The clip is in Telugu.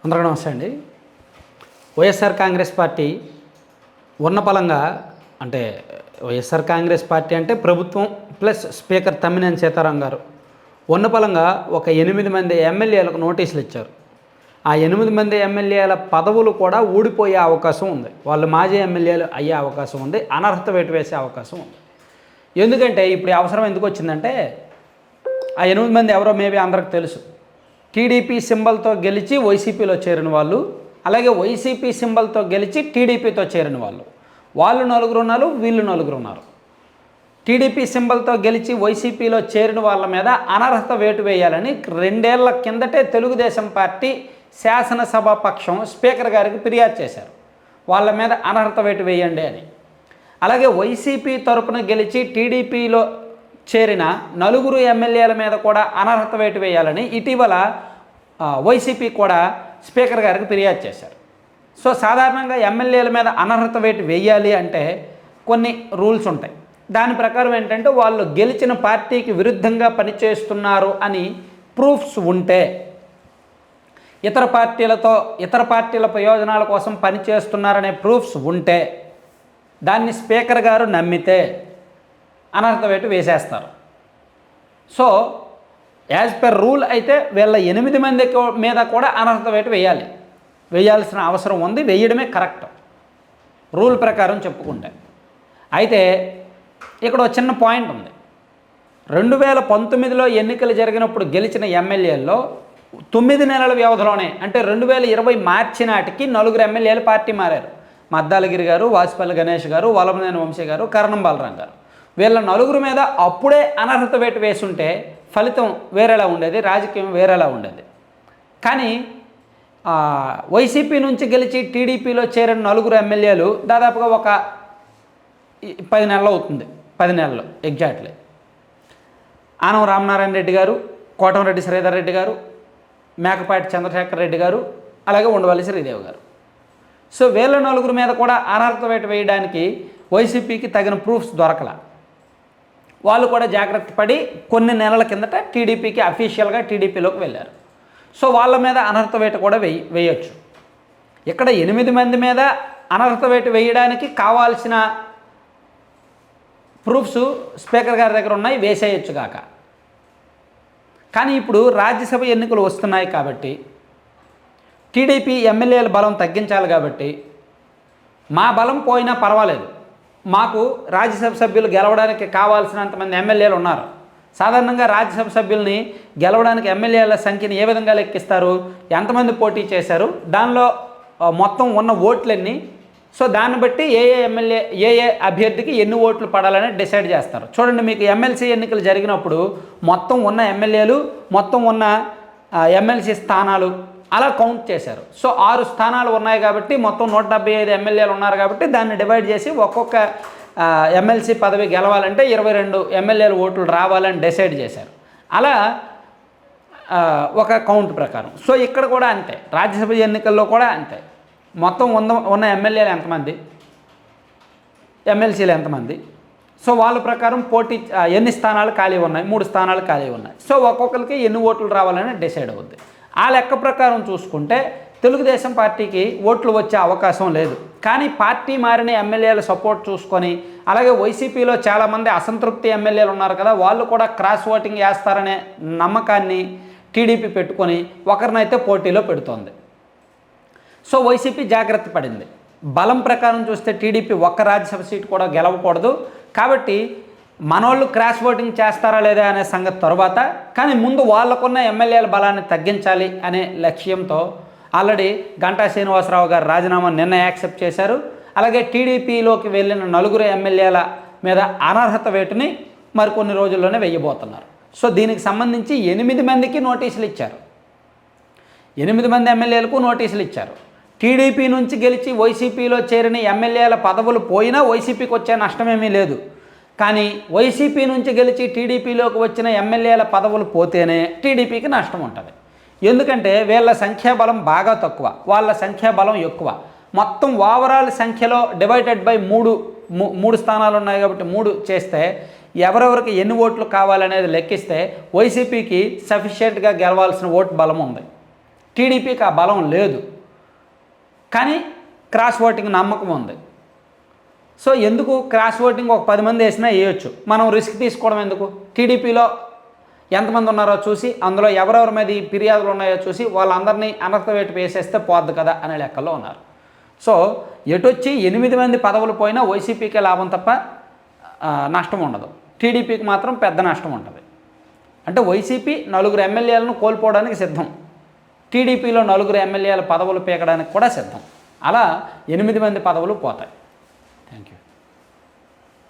అందరికీ నమస్తే అండి. వైఎస్ఆర్ కాంగ్రెస్ పార్టీ ఉన్నపలంగా అంటే వైఎస్ఆర్ కాంగ్రెస్ పార్టీ అంటే ప్రభుత్వం ప్లస్ స్పీకర్ తమ్మినేని సీతారాం గారు ఉన్నపలంగా ఒక 8 మంది ఎమ్మెల్యేలకు నోటీసులు ఇచ్చారు. ఆ 8 మంది ఎమ్మెల్యేల పదవులు కూడా ఊడిపోయే అవకాశం ఉంది. వాళ్ళు మాజీ ఎమ్మెల్యేలు అయ్యే అవకాశం ఉంది, అనర్హత వేటు వేసే అవకాశం ఉంది. ఎందుకంటే ఇప్పుడు ఈ అవసరం ఎందుకు వచ్చిందంటే ఆ 8 మంది ఎవరో మేబీ అందరికి తెలుసు. టీడీపీ సింబల్తో గెలిచి వైసీపీలో చేరిన వాళ్ళు, అలాగే వైసీపీ సింబల్తో గెలిచి టీడీపీతో చేరిన వాళ్ళు నలుగురు ఉన్నారు, వీళ్ళు నలుగురు ఉన్నారు. టీడీపీ సింబల్తో గెలిచి వైసీపీలో చేరిన వాళ్ళ మీద అనర్హత వేటు వేయాలని 2 ఏళ్ల కిందటే తెలుగుదేశం పార్టీ శాసనసభ పక్షం స్పీకర్ గారికి ఫిర్యాదు చేశారు, వాళ్ళ మీద అనర్హత వేటు వేయండి అని. అలాగే వైసీపీ తరపున గెలిచి టీడీపీలో చేరిన 9 ఎమ్మెల్యేల మీద కూడా అనర్హత వేటు వేయాలని ఇటీవల వైసీపీ కూడా స్పీకర్ గారికి ఫిర్యాదు చేశారు. సో సాధారణంగా ఎమ్మెల్యేల మీద అనర్హత వేటు వేయాలి అంటే కొన్ని రూల్స్ ఉంటాయి. దాని ప్రకారం ఏంటంటే వాళ్ళు గెలిచిన పార్టీకి విరుద్ధంగా పనిచేస్తున్నారు అని ప్రూఫ్స్ ఉంటే, ఇతర పార్టీల ప్రయోజనాల కోసం పనిచేస్తున్నారనే ప్రూఫ్స్ ఉంటే, దాన్ని స్పీకర్ గారు నమ్మితే అనర్హత వేటు వేసేస్తారు. సో యాజ్ పర్ రూల్ అయితే వీళ్ళ 8 మంది మీద కూడా అనర్హత వేటు వేయాల్సిన అవసరం ఉంది, వేయడమే కరెక్ట్ రూల్ ప్రకారం చెప్పుకుంటే. అయితే ఇక్కడ ఒక చిన్న పాయింట్ ఉంది. 2019లో ఎన్నికలు జరిగినప్పుడు గెలిచిన ఎమ్మెల్యేల్లో 9 నెలల వ్యవధిలోనే అంటే 2020 మార్చి నాటికి 4 ఎమ్మెల్యేలు పార్టీ మారారు. మద్దాలగిరి గారు, వాసుపల్లి గణేష్ గారు, వలమనేని వంశీ గారు, కరణం బలరాం గారు. వీళ్ళ 9 మీద అప్పుడే అనర్హత వేటు వేసుంటే ఫలితం వేరేలా ఉండేది, రాజకీయం వేరేలా ఉండేది. కానీ వైసీపీ నుంచి గెలిచి టీడీపీలో చేరిన 9 ఎమ్మెల్యేలు దాదాపుగా ఒక 10 నెలలు అవుతుంది, 10 నెలలు ఎగ్జాక్ట్లీ. ఆనం రామనారాయణ రెడ్డి గారు, కోటంరెడ్డి శ్రీధర్ రెడ్డి గారు, మేకపాటి చంద్రశేఖర్ రెడ్డి గారు, అలాగే ఉండవల్లి శ్రీదేవి గారు. సో వీళ్ళ 9 మీద కూడా అనర్హత వేటు వేయడానికి వైసీపీకి తగిన ప్రూఫ్స్ దొరకల. వాళ్ళు కూడా జాగ్రత్త పడి కొన్ని నెలల కిందట టీడీపీకి అఫీషియల్గా టీడీపీలోకి వెళ్ళారు. సో వాళ్ళ మీద అనర్హత వేటు కూడా వేయొచ్చు. ఇక్కడ 8 మంది మీద అనర్హత వేటు వేయడానికి కావాల్సిన ప్రూఫ్స్ స్పీకర్ గారి దగ్గర ఉన్నాయి, వేసేయచ్చు కాక. కానీ ఇప్పుడు రాజ్యసభ ఎన్నికలు వస్తున్నాయి కాబట్టి టీడీపీ ఎమ్మెల్యేల బలం తగ్గించాలి కాబట్టి మా బలం పోయినా పర్వాలేదు, మాకు రాజ్యసభ సభ్యులు గెలవడానికి కావాల్సినంతమంది ఎమ్మెల్యేలు ఉన్నారు. సాధారణంగా రాజ్యసభ సభ్యుల్ని గెలవడానికి ఎమ్మెల్యేల సంఖ్యని ఏ విధంగా లెక్కిస్తారు, ఎంతమంది పోటీ చేశారు, దానిలో మొత్తం ఉన్న ఓట్లన్నీ. సో దాన్ని బట్టి ఏ అభ్యర్థికి ఎన్ని ఓట్లు పడాలని డిసైడ్ చేస్తారు. చూడండి, మీకు ఎమ్మెల్సీ ఎన్నికలు జరిగినప్పుడు మొత్తం ఉన్న ఎమ్మెల్యేలు, మొత్తం ఉన్న ఎమ్మెల్సీ స్థానాలు అలా కౌంట్ చేశారు. సో 6 స్థానాలు ఉన్నాయి కాబట్టి మొత్తం 175 ఎమ్మెల్యేలు ఉన్నారు కాబట్టి దాన్ని డివైడ్ చేసి ఒక్కొక్క ఎమ్మెల్సీ పదవి గెలవాలంటే 22 ఎమ్మెల్యేల ఓట్లు రావాలని డిసైడ్ చేశారు. అలా ఒక కౌంట్ ప్రకారం. సో ఇక్కడ కూడా అంతే, రాజ్యసభ ఎన్నికల్లో కూడా అంతే. మొత్తం ఉన్న ఎమ్మెల్యేలు ఎంతమంది, ఎమ్మెల్సీలు ఎంతమంది, సో వాళ్ళ ప్రకారం పోటీ ఎన్ని స్థానాలు ఖాళీ ఉన్నాయి, 3 స్థానాలు ఖాళీ ఉన్నాయి. సో ఒక్కొక్కరికి ఎన్ని ఓట్లు రావాలని డిసైడ్ అవుద్ది. ఆ లెక్క ప్రకారం చూసుకుంటే తెలుగుదేశం పార్టీకి ఓట్లు వచ్చే అవకాశం లేదు. కానీ పార్టీ మారిన ఎమ్మెల్యేల సపోర్ట్ చూసుకొని, అలాగే వైసీపీలో చాలామంది అసంతృప్తి ఎమ్మెల్యేలు ఉన్నారు కదా, వాళ్ళు కూడా క్రాస్ ఓటింగ్ వేస్తారనే నమ్మకాన్ని టీడీపీ పెట్టుకొని ఒకరినైతే పోటీలో పెడుతోంది. సో వైసీపీ జాగ్రత్త పడింది. బలం ప్రకారం చూస్తే టీడీపీ ఒక్క రాజ్యసభ సీటు కూడా గెలవకూడదు కాబట్టి మనోళ్ళు క్రాష్ ఓటింగ్ చేస్తారా లేదా అనే సంగతి తర్వాత, కానీ ముందు వాళ్ళకున్న ఎమ్మెల్యేల బలాన్ని తగ్గించాలి అనే లక్ష్యంతో ఆల్రెడీ గంటా శ్రీనివాసరావు గారు రాజీనామా నిన్న యాక్సెప్ట్ చేశారు. అలాగే టీడీపీలోకి వెళ్ళిన 9 ఎమ్మెల్యేల మీద అనర్హత వేటుని మరికొన్ని రోజుల్లోనే వేయబోతున్నారు. సో దీనికి సంబంధించి 8 మందికి నోటీసులు ఇచ్చారు, 8 మంది ఎమ్మెల్యేలకు నోటీసులు ఇచ్చారు. టీడీపీ నుంచి గెలిచి వైసీపీలో చేరిన ఎమ్మెల్యేల పదవులు పోయినా వైసీపీకి వచ్చే నష్టమేమీ లేదు. కానీ వైసీపీ నుంచి గెలిచి టీడీపీలోకి వచ్చిన ఎమ్మెల్యేల పదవులు పోతేనే టీడీపీకి నష్టం ఉంటుంది. ఎందుకంటే వీళ్ళ సంఖ్యాబలం బాగా తక్కువ, వాళ్ళ సంఖ్యాబలం ఎక్కువ. మొత్తం ఓవరాల్ సంఖ్యలో డివైడెడ్ బై 3 స్థానాలు ఉన్నాయి కాబట్టి 3 చేస్తే ఎవరెవరికి ఎన్ని ఓట్లు కావాలనేది లెక్కిస్తే వైసీపీకి సఫిషియెంట్గా గెలవాల్సిన ఓటు బలం ఉంది. టీడీపీకి ఆ బలం లేదు, కానీ క్రాస్ ఓటింగ్ నమ్మకం ఉంది. సో ఎందుకు క్రాస్ ఓటింగ్ ఒక 10 మంది వేసినా వేయొచ్చు, మనం రిస్క్ తీసుకోవడం ఎందుకు? టీడీపీలో ఎంతమంది ఉన్నారో చూసి, అందులో ఎవరెవరి మీద ఈ ఫిర్యాదులు ఉన్నాయో చూసి వాళ్ళందరినీ అనర్థ వేటు వేసేస్తే పోద్ది కదా అనే లెక్కల్లో ఉన్నారు. సో ఎటొచ్చి 8 మంది పదవులు పోయినా వైసీపీకే లాభం తప్ప నష్టం ఉండదు, టీడీపీకి మాత్రం పెద్ద నష్టం ఉంటుంది. అంటే వైసీపీ 4 ఎమ్మెల్యేలను కోల్పోవడానికి సిద్ధం, టీడీపీలో 4 ఎమ్మెల్యేల పదవులు పీకడానికి కూడా సిద్ధం. అలా 8 మంది పదవులు పోతాయి.